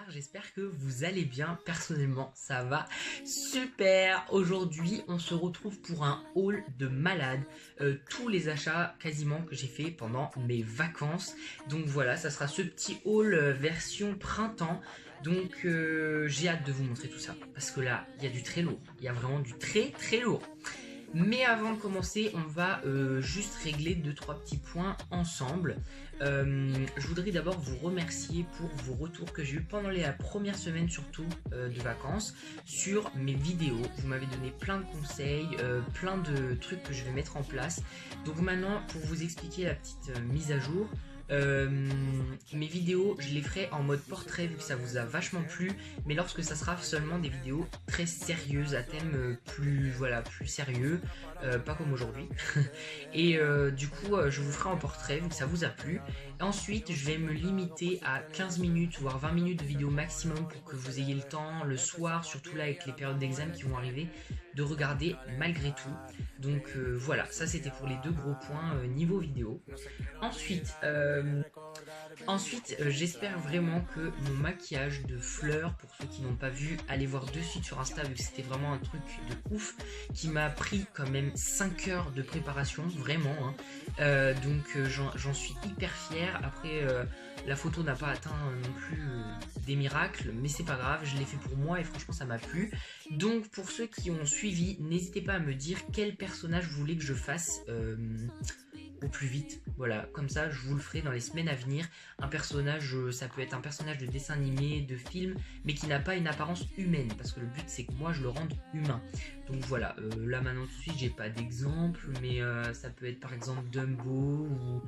j'espère que vous allez bien. Personnellement, ça va super. Aujourd'hui, on se retrouve pour un haul de malade. Tous les achats quasiment que j'ai fait pendant mes vacances. Donc voilà, ça sera ce petit haul version printemps. Donc j'ai hâte de vous montrer tout ça. Parce que là, il y a du très lourd. Il y a vraiment du très très lourd. Mais avant de commencer, on va juste régler 2-3 petits points ensemble. Je voudrais d'abord vous remercier pour vos retours que j'ai eu pendant la première semaine surtout de vacances sur mes vidéos. Vous m'avez donné plein de conseils, plein de trucs que je vais mettre en place. Donc maintenant, pour vous expliquer la petite mise à jour, mes vidéos je les ferai en mode portrait vu que ça vous a vachement plu, mais lorsque ça sera seulement des vidéos très sérieuses à thème plus sérieux, pas comme aujourd'hui. Et du coup je vous ferai en portrait vu que ça vous a plu. Ensuite je vais me limiter à 15 minutes voire 20 minutes de vidéo maximum pour que vous ayez le temps le soir, surtout là avec les périodes d'examen qui vont arriver, de regarder malgré tout. Donc voilà, ça c'était pour les deux gros points niveau vidéo. Ensuite, j'espère vraiment que mon maquillage de fleurs, pour ceux qui n'ont pas vu, allez voir de suite sur Insta vu que c'était vraiment un truc de ouf qui m'a pris quand même 5 heures de préparation, vraiment hein. Donc j'en suis hyper fier. Après la photo n'a pas atteint non plus des miracles, mais c'est pas grave, je l'ai fait pour moi et franchement ça m'a plu. Donc pour ceux qui ont suivi, n'hésitez pas à me dire quel personnage vous voulez que je fasse au plus vite. Voilà, comme ça je vous le ferai dans les semaines à venir. Un personnage, ça peut être un personnage de dessin animé, de film, mais qui n'a pas une apparence humaine, parce que le but c'est que moi je le rende humain. Donc voilà, là maintenant tout de suite j'ai pas d'exemple, mais ça peut être par exemple Dumbo ou...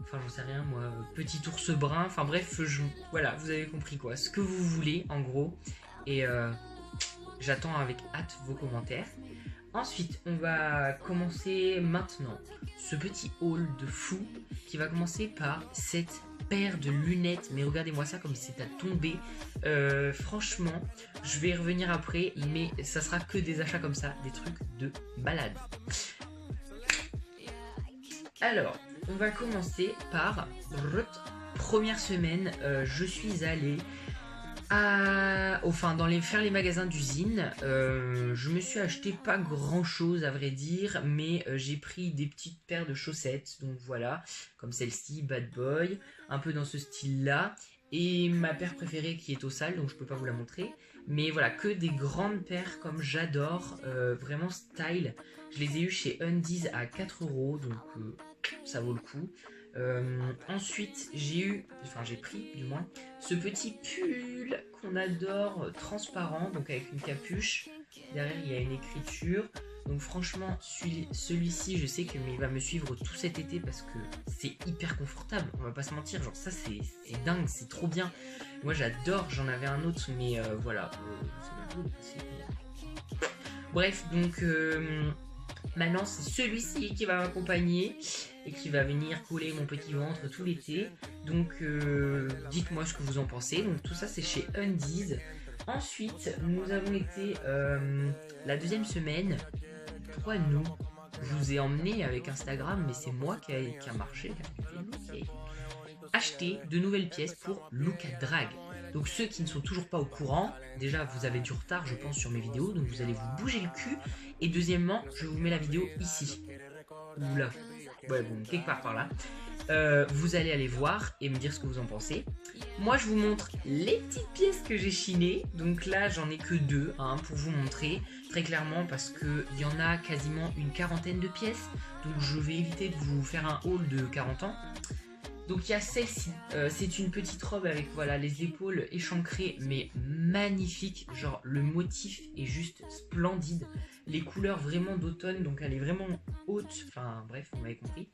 Enfin j'en sais rien moi, petit ours brun, enfin bref, voilà, vous avez compris quoi, ce que vous voulez en gros. Et j'attends avec hâte vos commentaires. Ensuite, on va commencer maintenant ce petit haul de fou qui va commencer par cette paire de lunettes. Mais regardez-moi ça comme c'est à tomber. Franchement, je vais y revenir après, mais ça sera que des achats comme ça, des trucs de malade. Alors, on va commencer par première semaine. Je suis allé faire les magasins d'usine. Je me suis acheté pas grand chose à vrai dire, mais j'ai pris des petites paires de chaussettes, donc voilà, comme celle-ci, Bad Boy, un peu dans ce style là, et ma paire préférée qui est au sale, donc je peux pas vous la montrer, mais voilà, que des grandes paires comme j'adore, vraiment style. Je les ai eues chez Undies à 4 €, donc ça vaut le coup. Ensuite j'ai pris du moins ce petit pull qu'on adore, transparent, donc avec une capuche. Derrière il y a une écriture. Donc franchement celui-ci je sais qu'il va me suivre tout cet été parce que c'est hyper confortable, on va pas se mentir, genre ça c'est dingue, c'est trop bien. Moi j'adore, j'en avais un autre mais voilà, bref, donc maintenant c'est celui-ci qui va m'accompagner et qui va venir coller mon petit ventre tout l'été. Donc dites-moi ce que vous en pensez. Donc tout ça c'est chez Undies. Ensuite nous avons été la deuxième semaine. Pourquoi nous? Je vous ai emmené avec Instagram, mais c'est moi qui a marché, qui a acheté de nouvelles pièces pour Luca Drag. Donc ceux qui ne sont toujours pas au courant, déjà vous avez du retard je pense sur mes vidéos, donc vous allez vous bouger le cul. Et deuxièmement, je vous mets la vidéo ici, ou là, ouais bon, quelque part par là. Vous allez aller voir et me dire ce que vous en pensez. Moi je vous montre les petites pièces que j'ai chinées. Donc là j'en ai que 2 hein, pour vous montrer très clairement, parce qu'il y en a quasiment une quarantaine de pièces. Donc je vais éviter de vous faire un haul de 40 ans. Donc il y a celle-ci, c'est une petite robe avec voilà les épaules échancrées mais magnifique, genre le motif est juste splendide, les couleurs vraiment d'automne, donc elle est vraiment haute, enfin bref vous m'avez compris.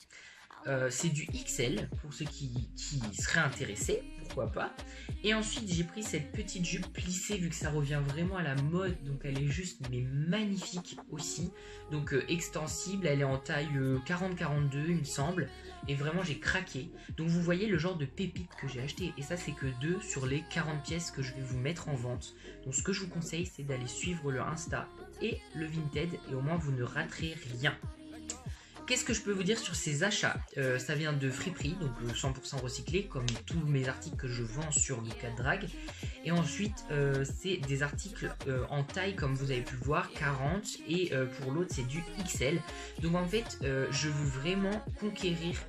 C'est du XL pour ceux qui seraient intéressés, pourquoi pas. Et ensuite j'ai pris cette petite jupe plissée vu que ça revient vraiment à la mode, donc elle est juste mais magnifique aussi. Donc extensible, elle est en taille 40-42 il me semble, et vraiment j'ai craqué. Donc vous voyez le genre de pépite que j'ai acheté, et ça c'est que 2 sur les 40 pièces que je vais vous mettre en vente. Donc ce que je vous conseille c'est d'aller suivre le Insta et le Vinted, et au moins vous ne raterez rien. qu'est-ce que je peux vous dire sur ces achats? Ça vient de Friperie, donc 100% recyclé, comme tous mes articles que je vends sur Lucas Drag. Et ensuite, c'est des articles en taille, comme vous avez pu le voir, 40. Et pour l'autre, c'est du XL. Donc en fait, je veux vraiment conquérir,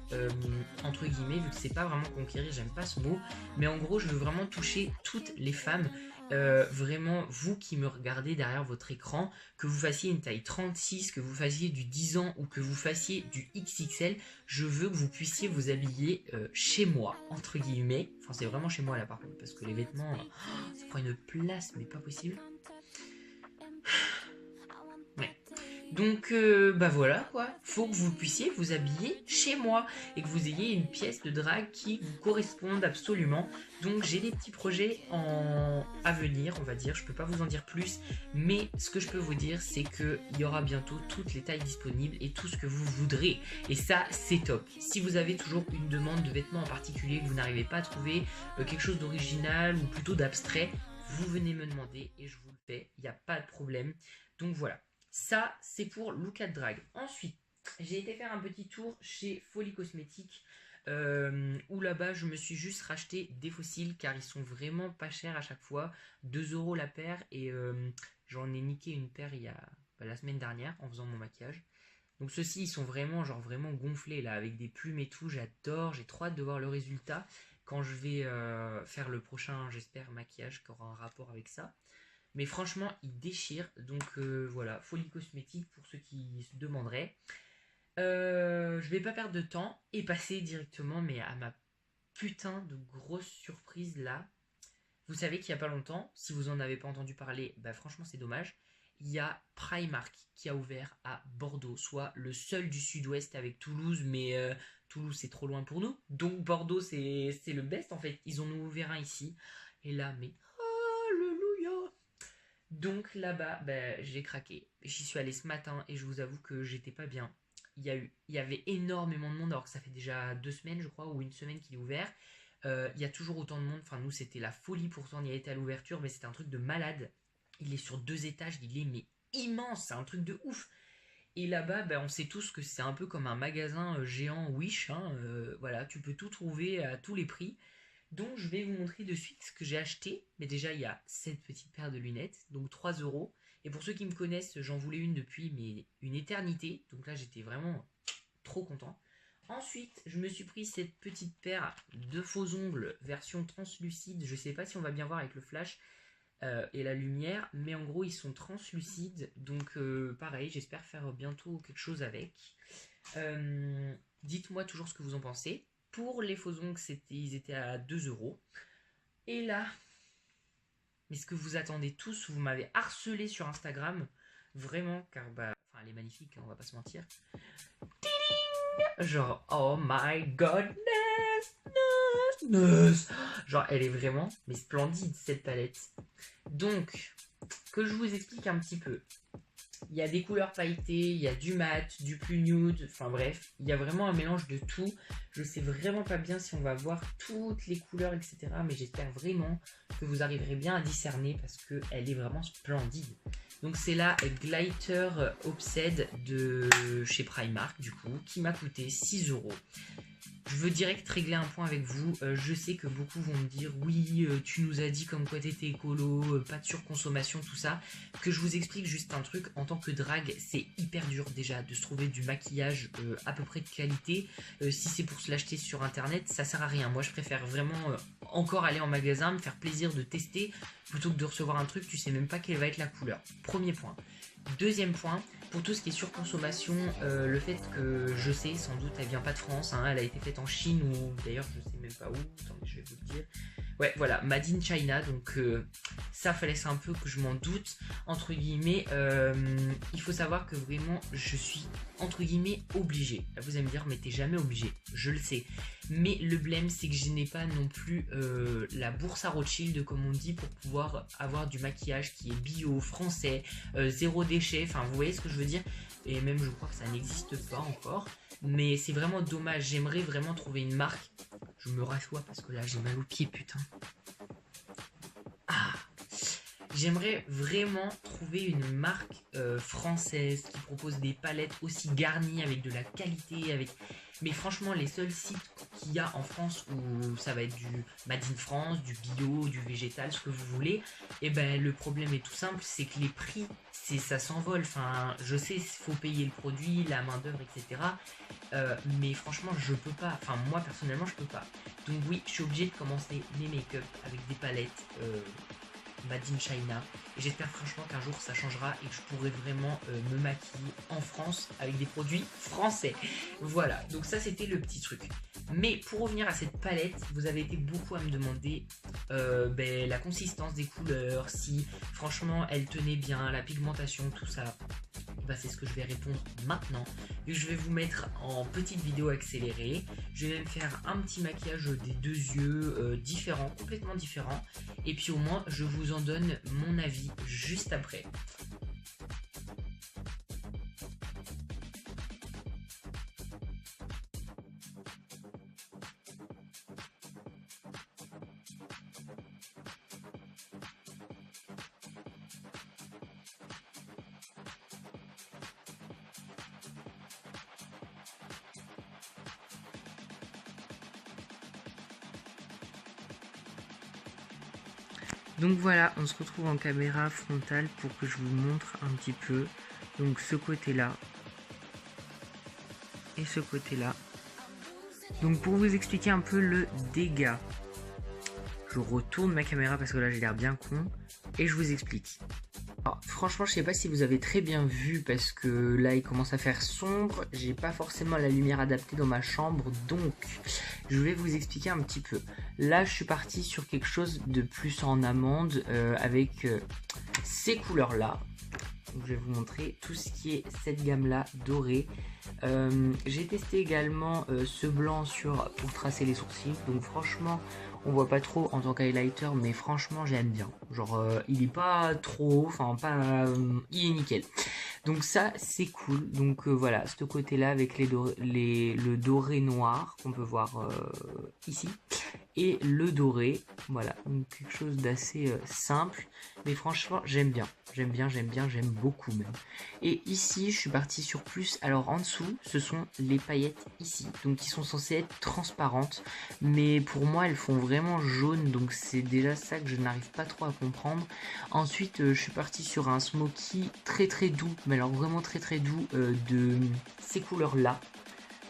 entre guillemets, vu que c'est pas vraiment conquérir, j'aime pas ce mot. Mais en gros, je veux vraiment toucher toutes les femmes. Vraiment, vous qui me regardez derrière votre écran, que vous fassiez une taille 36, que vous fassiez du 10 ans ou que vous fassiez du XXL, je veux que vous puissiez vous habiller chez moi, entre guillemets. Enfin, c'est vraiment chez moi là par contre, parce que les vêtements, ça prend une place, mais pas possible. Ouais. Donc bah voilà quoi, faut que vous puissiez vous habiller chez moi et que vous ayez une pièce de drague qui vous corresponde absolument. Donc j'ai des petits projets à venir, on va dire, je peux pas vous en dire plus, mais ce que je peux vous dire c'est qu'il y aura bientôt toutes les tailles disponibles et tout ce que vous voudrez. Et ça c'est top. Si vous avez toujours une demande de vêtements en particulier, que vous n'arrivez pas à trouver quelque chose d'original ou plutôt d'abstrait, vous venez me demander et je vous le fais, il n'y a pas de problème. Donc voilà. Ça, c'est pour Lucas Drag. Ensuite, j'ai été faire un petit tour chez Folie Cosmétique où là-bas, je me suis juste racheté des fossiles car ils sont vraiment pas chers à chaque fois. 2 € la paire et j'en ai niqué une paire il y a la semaine dernière en faisant mon maquillage. Donc ceux-ci, ils sont vraiment, genre vraiment gonflés là avec des plumes et tout. J'adore, j'ai trop hâte de voir le résultat quand je vais faire le prochain, j'espère, maquillage qui aura un rapport avec ça. Mais franchement, il déchire. Donc voilà, Folie Cosmétique pour ceux qui se demanderaient. Je vais pas perdre de temps et passer directement mais à ma putain de grosse surprise là. Vous savez qu'il y a pas longtemps, si vous en avez pas entendu parler, bah franchement c'est dommage. Il y a Primark qui a ouvert à Bordeaux, soit le seul du sud-ouest avec Toulouse, mais Toulouse c'est trop loin pour nous. Donc Bordeaux c'est le best en fait. Ils en ont ouvert un ici. Et là, mais alléluia. Donc là-bas, bah, j'ai craqué. J'y suis allée ce matin et je vous avoue que j'étais pas bien. Il y avait énormément de monde alors que ça fait déjà 2 semaines, je crois, ou une semaine qu'il est ouvert. Il y a toujours autant de monde. Enfin, nous, c'était la folie pourtant. On y a été à l'ouverture, mais c'était un truc de malade. Il est sur 2 étages, il est mais immense. C'est un truc de ouf. Et là-bas, bah, on sait tous que c'est un peu comme un magasin géant Wish. Hein, voilà, tu peux tout trouver à tous les prix. Donc je vais vous montrer de suite ce que j'ai acheté. Mais déjà il y a cette petite paire de lunettes, donc 3 €. Et pour ceux qui me connaissent, j'en voulais une depuis mais une éternité. Donc là j'étais vraiment trop content. Ensuite je me suis pris cette petite paire de faux ongles version translucide. Je sais pas si on va bien voir avec le flash et la lumière. Mais en gros ils sont translucides. Donc pareil, j'espère faire bientôt quelque chose avec. Dites-moi toujours ce que vous en pensez. Pour les faux ongles, ils étaient à 2 €. Et là, mais ce que vous attendez tous, vous m'avez harcelé sur Instagram, vraiment, car bah, enfin, elle est magnifique, hein, on va pas se mentir. Genre, oh my godness, genre, elle est vraiment, mais splendide cette palette. Donc, que je vous explique un petit peu. Il y a des couleurs pailletées, il y a du mat, du plus nude, enfin bref, il y a vraiment un mélange de tout. Je sais vraiment pas bien si on va voir toutes les couleurs, etc. Mais j'espère vraiment que vous arriverez bien à discerner parce qu'elle est vraiment splendide. Donc c'est la Glitter Obsed de chez Primark du coup, qui m'a coûté 6 €. Je veux direct régler un point avec vous. Je sais que beaucoup vont me dire oui, tu nous as dit comme quoi t'étais écolo, pas de surconsommation, tout ça. Que je vous explique juste un truc. En tant que drague, c'est hyper dur déjà de se trouver du maquillage à peu près de qualité. Si c'est pour se l'acheter sur internet, ça sert à rien. Moi, je préfère vraiment encore aller en magasin, me faire plaisir de tester plutôt que de recevoir un truc, tu sais même pas quelle va être la couleur. Premier point. Deuxième point, pour tout ce qui est surconsommation, le fait que je sais, sans doute, elle vient pas de France, hein, elle a été faite en Chine ou d'ailleurs je sais même pas où, attendez, je vais vous le dire. Ouais, voilà, Made in China, donc ça fallait un peu que je m'en doute, entre guillemets. Il faut savoir que vraiment, je suis, entre guillemets, obligé. Là, vous allez me dire, mais t'es jamais obligé, je le sais. Mais le blême, c'est que je n'ai pas non plus la bourse à Rothschild, comme on dit, pour pouvoir avoir du maquillage qui est bio, français, zéro déchet, enfin, vous voyez ce que je veux dire. Et même, je crois que ça n'existe pas encore. Mais c'est vraiment dommage, j'aimerais vraiment trouver une marque. Je me rassois parce que là, j'ai mal aux pieds, putain. Ah. J'aimerais vraiment trouver une marque française qui propose des palettes aussi garnies avec de la qualité, avec... Mais franchement, les seuls sites qu'il y a en France où ça va être du Made in France, du bio, du végétal, ce que vous voulez, et ben le problème est tout simple, c'est que les prix, ça s'envole. Enfin, je sais, il faut payer le produit, la main d'œuvre, etc. Mais franchement, je peux pas. Enfin, moi personnellement, je peux pas. Donc oui, je suis obligé de commencer mes make-up avec des palettes Made in China. Et j'espère franchement qu'un jour ça changera et que je pourrai vraiment me maquiller en France avec des produits français. Voilà, donc ça c'était le petit truc. Mais pour revenir à cette palette, vous avez été beaucoup à me demander la consistance des couleurs, si franchement elle tenait bien, la pigmentation, tout ça. Bah, c'est ce que je vais répondre maintenant. Et je vais vous mettre en petite vidéo accélérée. Je vais même faire un petit maquillage des deux yeux différents, complètement différents. Et puis au moins, je vous en donne mon avis juste après. Donc voilà, on se retrouve en caméra frontale pour que je vous montre un petit peu. Donc ce côté-là et ce côté-là. Donc pour vous expliquer un peu le dégât, je retourne ma caméra parce que là j'ai l'air bien con et je vous explique. Alors, franchement, je sais pas si vous avez très bien vu parce que là il commence à faire sombre, j'ai pas forcément la lumière adaptée dans ma chambre, donc je vais vous expliquer un petit peu. Là je suis parti sur quelque chose de plus en amande avec ces couleurs là. Donc, je vais vous montrer tout ce qui est cette gamme là dorée. J'ai testé également ce blanc pour tracer les sourcils, donc franchement on voit pas trop en tant qu'highlighter, mais franchement j'aime bien. Genre il est pas trop haut, enfin pas, il est nickel. Donc ça c'est cool. Donc voilà, ce côté là avec le doré noir qu'on peut voir ici et le doré, voilà, donc quelque chose d'assez simple, mais franchement j'aime bien, j'aime beaucoup même. Et ici je suis parti sur plus. Alors en dessous ce sont les paillettes ici, donc qui sont censées être transparentes, mais pour moi elles font vraiment jaune, donc c'est déjà ça que je n'arrive pas trop à comprendre. Ensuite je suis parti sur un smoky très doux, mais alors vraiment très doux, de ces couleurs là.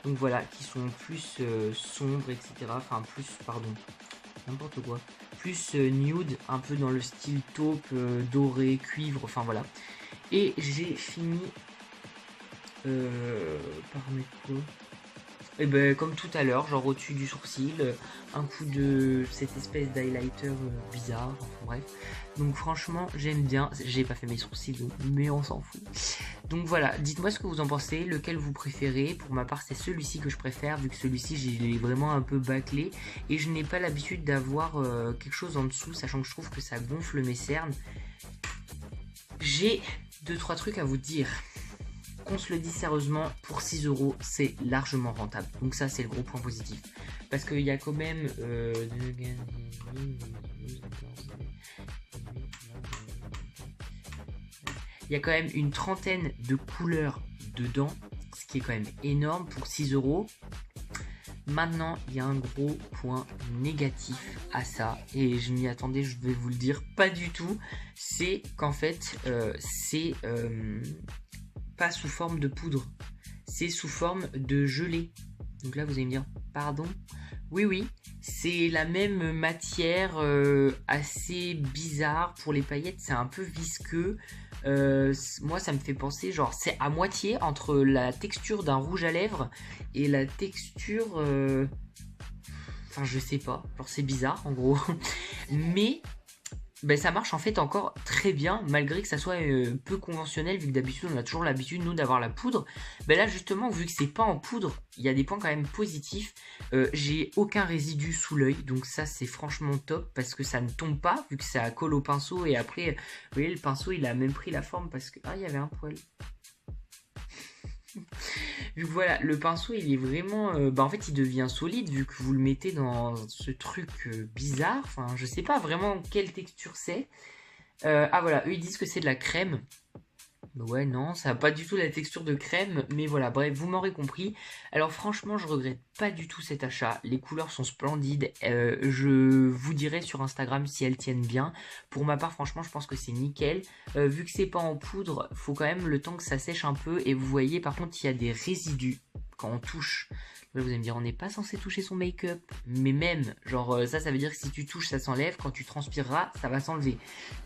Donc voilà, qui sont plus sombres, etc. Enfin plus, pardon, n'importe quoi. Plus nude, un peu dans le style taupe, doré, cuivre, enfin voilà. Et j'ai fini par mettre quoi ? Et ben comme tout à l'heure, genre au-dessus du sourcil, un coup de cette espèce d'highlighter bizarre, enfin bref. Donc franchement j'aime bien, j'ai pas fait mes sourcils donc, mais on s'en fout. Donc voilà, dites-moi ce que vous en pensez, lequel vous préférez. Pour ma part c'est celui-ci que je préfère, vu que celui-ci j'ai vraiment un peu bâclé. Et je n'ai pas l'habitude d'avoir quelque chose en dessous, sachant que je trouve que ça gonfle mes cernes. J'ai 2-3 trucs à vous dire. Qu'on se le dit sérieusement, pour 6 € c'est largement rentable. Donc ça c'est le gros point positif. Parce qu'il y a quand même... il y a quand même une trentaine de couleurs dedans. Ce qui est quand même énorme pour 6 €. Maintenant, il y a un gros point négatif à ça, et je m'y attendais, je vais vous le dire, pas du tout. C'est qu'en fait, c'est pas sous forme de poudre, c'est sous forme de gelée. Donc là, vous allez me dire, pardon? Oui, c'est la même matière assez bizarre pour les paillettes, c'est un peu visqueux. Moi ça me fait penser, genre c'est à moitié entre la texture d'un rouge à lèvres et la texture enfin je sais pas, genre c'est bizarre en gros. Mais ben, ça marche en fait encore très bien, malgré que ça soit peu conventionnel, vu que d'habitude on a toujours l'habitude nous d'avoir la poudre. Ben là justement, vu que c'est pas en poudre, il y a des points quand même positifs. J'ai aucun résidu sous l'œil, donc ça c'est franchement top, parce que ça ne tombe pas, vu que ça colle au pinceau. Et après, vous voyez, le pinceau il a même pris la forme parce que... Ah, il y avait un poil. Donc voilà, le pinceau il est vraiment, en fait il devient solide vu que vous le mettez dans ce truc bizarre, enfin je sais pas vraiment quelle texture c'est, Ah voilà, eux ils disent que c'est de la crème. Ouais, non, ça n'a pas du tout la texture de crème, mais voilà, bref, vous m'aurez compris. Alors franchement, je regrette pas du tout cet achat. Les couleurs sont splendides. Je vous dirai sur Instagram si elles tiennent bien. Pour ma part, franchement, je pense que c'est nickel. Vu que c'est pas en poudre, faut quand même le temps que ça sèche un peu. Et vous voyez, par contre, il y a des résidus quand on touche. Là, vous allez me dire, on n'est pas censé toucher son make-up. Mais même, genre, ça veut dire que si tu touches, ça s'enlève. Quand tu transpireras, ça va s'enlever.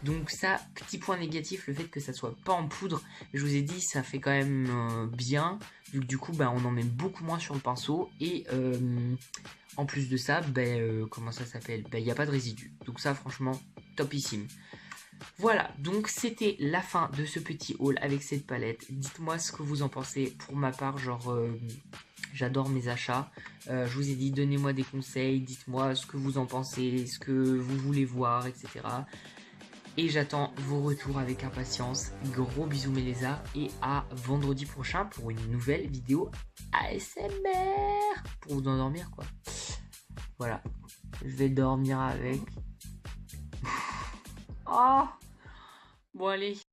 Donc ça, petit point négatif, le fait que ça soit pas en poudre. Je vous ai dit, ça fait quand même bien. Vu que du coup, bah, on en met beaucoup moins sur le pinceau. Et en plus de ça, comment ça s'appelle? Il n'y a pas de résidus. Donc ça, franchement, topissime. Voilà, donc c'était la fin de ce petit haul avec cette palette. Dites-moi ce que vous en pensez. Pour ma part, genre, j'adore mes achats. Je vous ai dit, donnez-moi des conseils, dites-moi ce que vous en pensez, ce que vous voulez voir, etc. Et j'attends vos retours avec impatience. Gros bisous mes lézards et à vendredi prochain pour une nouvelle vidéo ASMR. Pour vous endormir quoi. Voilà, je vais dormir avec. Oh, bon allez.